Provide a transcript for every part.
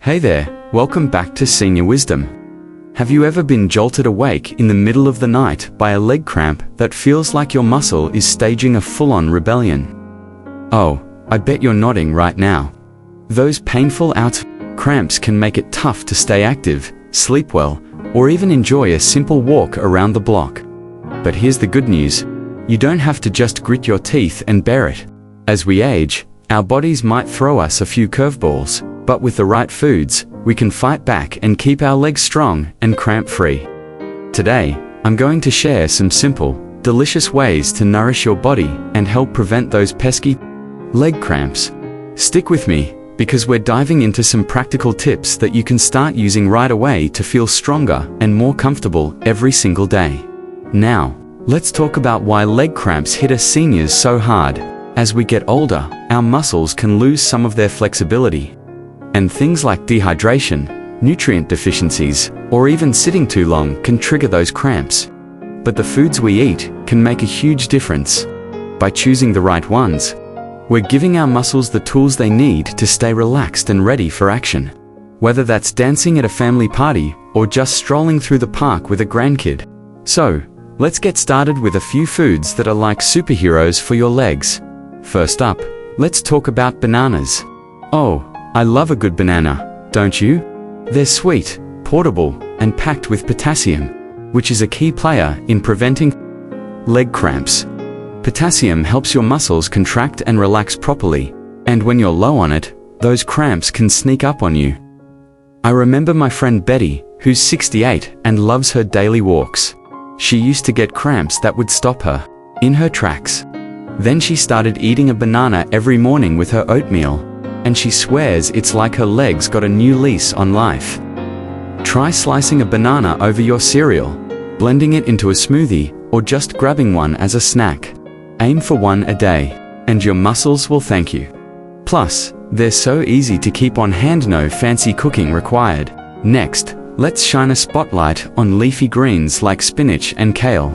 Hey there, welcome back to Senior Wisdom. Have you ever been jolted awake in the middle of the night by a leg cramp that feels like your muscle is staging a full-on rebellion? Oh, I bet you're nodding right now. Those painful cramps can make it tough to stay active, sleep well, or even enjoy a simple walk around the block. But here's the good news. You don't have to just grit your teeth and bear it. As we age, our bodies might throw us a few curveballs, but with the right foods, we can fight back and keep our legs strong and cramp-free. Today, I'm going to share some simple, delicious ways to nourish your body and help prevent those pesky leg cramps. Stick with me, because we're diving into some practical tips that you can start using right away to feel stronger and more comfortable every single day. Now, let's talk about why leg cramps hit us seniors so hard. As we get older, our muscles can lose some of their flexibility. And things like dehydration, nutrient deficiencies, or even sitting too long can trigger those cramps. But the foods we eat can make a huge difference. By choosing the right ones, we're giving our muscles the tools they need to stay relaxed and ready for action. Whether that's dancing at a family party or just strolling through the park with a grandkid. So, let's get started with a few foods that are like superheroes for your legs. First up, let's talk about bananas. Oh, I love a good banana, don't you? They're sweet, portable, and packed with potassium, which is a key player in preventing leg cramps. Potassium helps your muscles contract and relax properly, and when you're low on it, those cramps can sneak up on you. I remember my friend Betty, who's 68 and loves her daily walks. She used to get cramps that would stop her in her tracks. Then she started eating a banana every morning with her oatmeal, and she swears it's like her legs got a new lease on life. Try slicing a banana over your cereal, blending it into a smoothie, or just grabbing one as a snack. Aim for one a day, and your muscles will thank you. Plus, they're so easy to keep on hand, no fancy cooking required. Next, let's shine a spotlight on leafy greens like spinach and kale.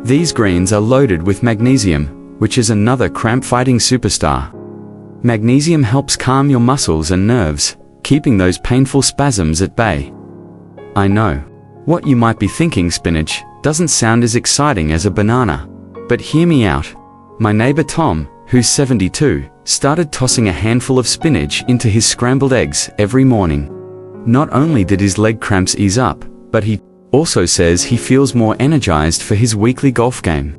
These greens are loaded with magnesium, which is another cramp-fighting superstar. Magnesium helps calm your muscles and nerves, keeping those painful spasms at bay. I know what you might be thinking, spinach doesn't sound as exciting as a banana. But hear me out. My neighbor Tom, who's 72, started tossing a handful of spinach into his scrambled eggs every morning. Not only did his leg cramps ease up, but he also says he feels more energized for his weekly golf game.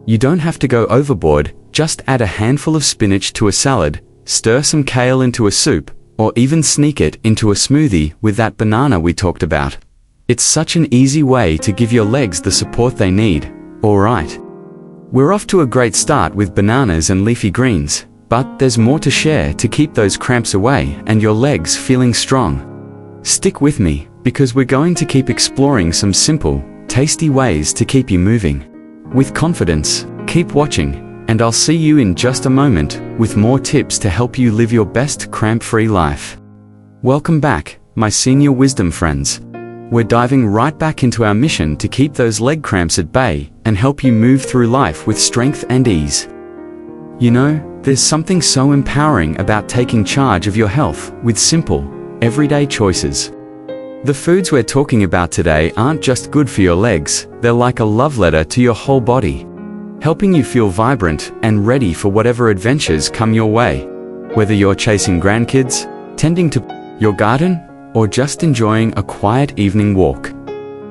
You don't have to go overboard, just add a handful of spinach to a salad, stir some kale into a soup, or even sneak it into a smoothie with that banana we talked about. It's such an easy way to give your legs the support they need. Alright. We're off to a great start with bananas and leafy greens, but there's more to share to keep those cramps away and your legs feeling strong. Stick with me, because we're going to keep exploring some simple, tasty ways to keep you moving with confidence. Keep watching, and I'll see you in just a moment with more tips to help you live your best cramp-free life. Welcome back, my senior wisdom friends. We're diving right back into our mission to keep those leg cramps at bay and help you move through life with strength and ease. You know, there's something so empowering about taking charge of your health with simple, everyday choices. The foods we're talking about today aren't just good for your legs, they're like a love letter to your whole body, helping you feel vibrant and ready for whatever adventures come your way. Whether you're chasing grandkids, tending to your garden, or just enjoying a quiet evening walk,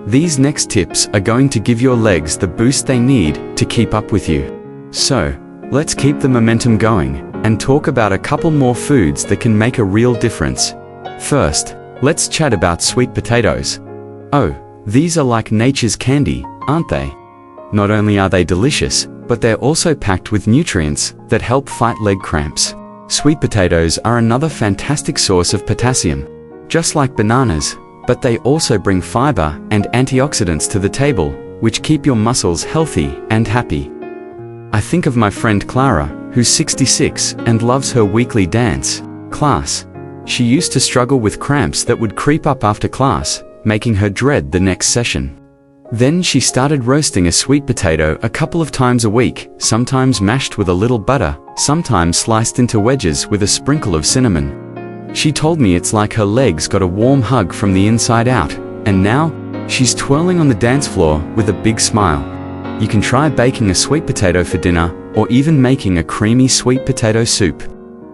these next tips are going to give your legs the boost they need to keep up with you. So, let's keep the momentum going and talk about a couple more foods that can make a real difference. First, let's chat about sweet potatoes. Oh, these are like nature's candy, aren't they? Not only are they delicious, but they're also packed with nutrients that help fight leg cramps. Sweet potatoes are another fantastic source of potassium, just like bananas, but they also bring fiber and antioxidants to the table, which keep your muscles healthy and happy. I think of my friend Clara, who's 66 and loves her weekly dance class. She used to struggle with cramps that would creep up after class, making her dread the next session. Then she started roasting a sweet potato a couple of times a week, sometimes mashed with a little butter, sometimes sliced into wedges with a sprinkle of cinnamon. She told me it's like her legs got a warm hug from the inside out, and now, she's twirling on the dance floor with a big smile. You can try baking a sweet potato for dinner, or even making a creamy sweet potato soup.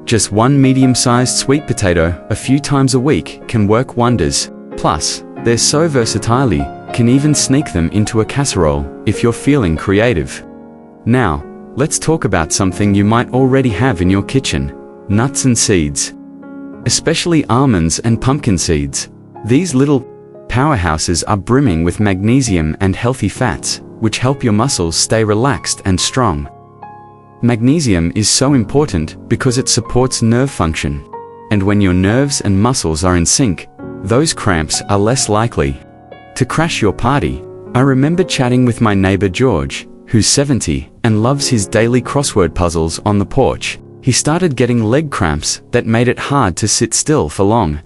Just one medium-sized sweet potato a few times a week can work wonders. Plus, they're so versatile, you can even sneak them into a casserole if you're feeling creative. Now, let's talk about something you might already have in your kitchen: nuts and seeds. Especially almonds and pumpkin seeds. These little powerhouses are brimming with magnesium and healthy fats, which help your muscles stay relaxed and strong. Magnesium is so important because it supports nerve function. And when your nerves and muscles are in sync, those cramps are less likely to crash your party. I remember chatting with my neighbor George, who's 70 and loves his daily crossword puzzles on the porch. He started getting leg cramps that made it hard to sit still for long.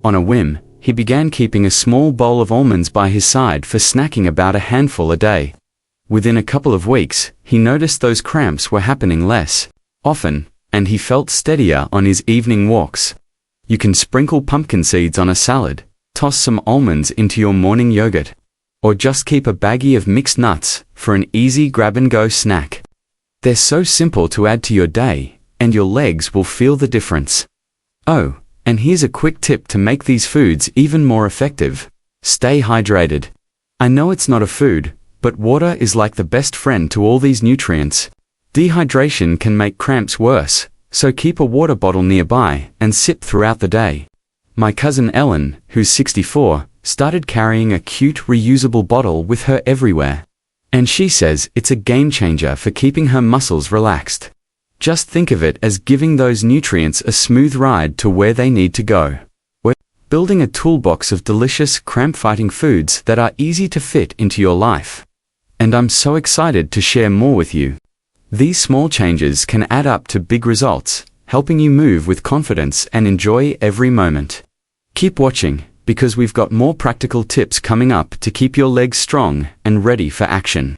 On a whim, he began keeping a small bowl of almonds by his side for snacking, about a handful a day. Within a couple of weeks, he noticed those cramps were happening less often, and he felt steadier on his evening walks. You can sprinkle pumpkin seeds on a salad, toss some almonds into your morning yogurt, or just keep a baggie of mixed nuts for an easy grab-and-go snack. They're so simple to add to your day, and your legs will feel the difference. Oh, and here's a quick tip to make these foods even more effective. Stay hydrated. I know it's not a food, but water is like the best friend to all these nutrients. Dehydration can make cramps worse, so keep a water bottle nearby and sip throughout the day. My cousin Ellen, who's 64, started carrying a cute reusable bottle with her everywhere. And she says it's a game changer for keeping her muscles relaxed. Just think of it as giving those nutrients a smooth ride to where they need to go. We're building a toolbox of delicious cramp-fighting foods that are easy to fit into your life. And I'm so excited to share more with you. These small changes can add up to big results, helping you move with confidence and enjoy every moment. Keep watching, because we've got more practical tips coming up to keep your legs strong and ready for action.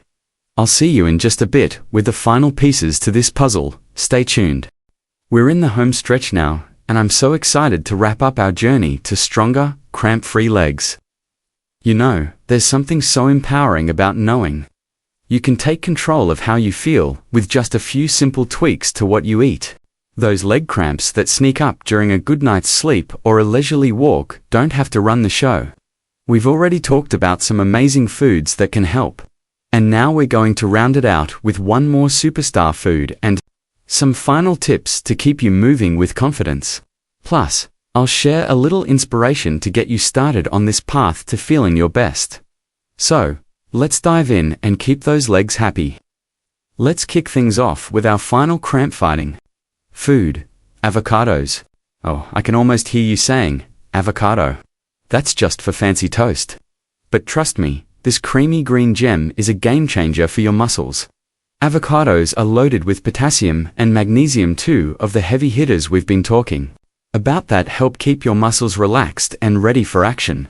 I'll see you in just a bit with the final pieces to this puzzle. Stay tuned. We're in the home stretch now, and I'm so excited to wrap up our journey to stronger, cramp-free legs. You know, there's something so empowering about knowing you can take control of how you feel with just a few simple tweaks to what you eat. Those leg cramps that sneak up during a good night's sleep or a leisurely walk don't have to run the show. We've already talked about some amazing foods that can help. And now we're going to round it out with one more superstar food and some final tips to keep you moving with confidence. Plus, I'll share a little inspiration to get you started on this path to feeling your best. So, let's dive in and keep those legs happy. Let's kick things off with our final cramp fighting food: avocados. Oh, I can almost hear you saying, avocado. That's just for fancy toast. But trust me, this creamy green gem is a game changer for your muscles. Avocados are loaded with potassium and magnesium, two of the heavy hitters we've been talking about that help keep your muscles relaxed and ready for action.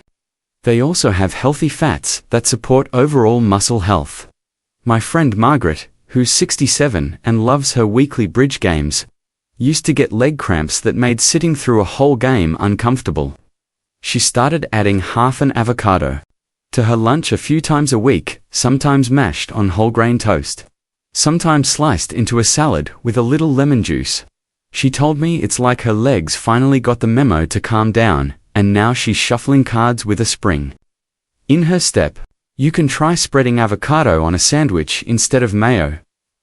They also have healthy fats that support overall muscle health. My friend Margaret, who's 67 and loves her weekly bridge games, used to get leg cramps that made sitting through a whole game uncomfortable. She started adding half an avocado to her lunch a few times a week, sometimes mashed on whole grain toast, sometimes sliced into a salad with a little lemon juice. She told me it's like her legs finally got the memo to calm down, and now she's shuffling cards with a spring in her step. You can try spreading avocado on a sandwich instead of mayo,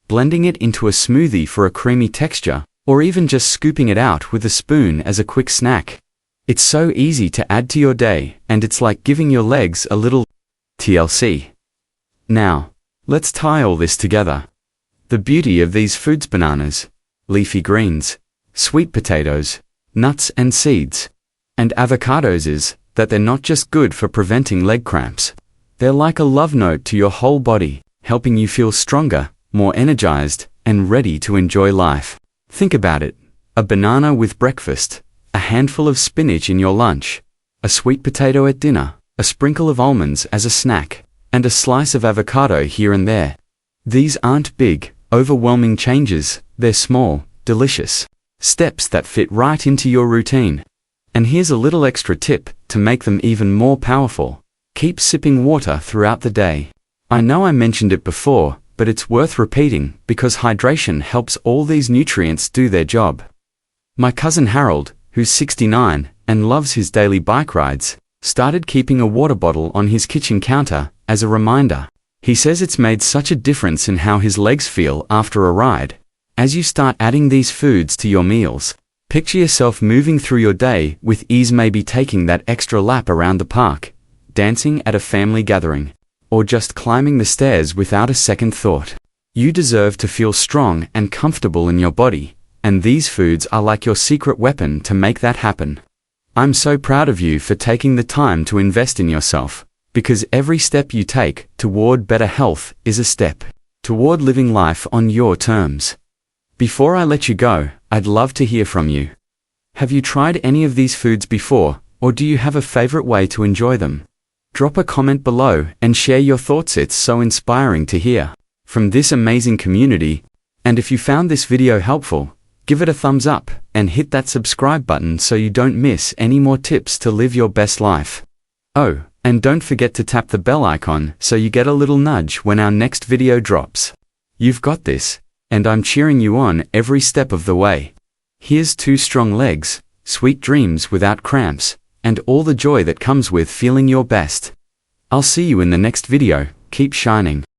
blending it into a smoothie for a creamy texture, or even just scooping it out with a spoon as a quick snack. It's so easy to add to your day, and it's like giving your legs a little TLC. Now, let's tie all this together. The beauty of these foods: bananas, leafy greens, sweet potatoes, nuts and seeds, and avocados is that they're not just good for preventing leg cramps. They're like a love note to your whole body, helping you feel stronger, more energized, and ready to enjoy life. Think about it: a banana with breakfast, a handful of spinach in your lunch, a sweet potato at dinner, a sprinkle of almonds as a snack, and a slice of avocado here and there. These aren't big, overwhelming changes, they're small, delicious steps that fit right into your routine. And here's a little extra tip to make them even more powerful. Keep sipping water throughout the day. I know I mentioned it before, but it's worth repeating because hydration helps all these nutrients do their job. My cousin Harold, who's 69 and loves his daily bike rides, started keeping a water bottle on his kitchen counter as a reminder. He says it's made such a difference in how his legs feel after a ride. As you start adding these foods to your meals, picture yourself moving through your day with ease, maybe taking that extra lap around the park, dancing at a family gathering, or just climbing the stairs without a second thought. You deserve to feel strong and comfortable in your body, and these foods are like your secret weapon to make that happen. I'm so proud of you for taking the time to invest in yourself, because every step you take toward better health is a step toward living life on your terms. Before I let you go, I'd love to hear from you. Have you tried any of these foods before, or do you have a favorite way to enjoy them? Drop a comment below and share your thoughts. It's so inspiring to hear from this amazing community. And if you found this video helpful, give it a thumbs up and hit that subscribe button so you don't miss any more tips to live your best life. Oh, and don't forget to tap the bell icon so you get a little nudge when our next video drops. You've got this, and I'm cheering you on every step of the way. Here's 2 strong legs, sweet dreams without cramps, and all the joy that comes with feeling your best. I'll see you in the next video. Keep shining.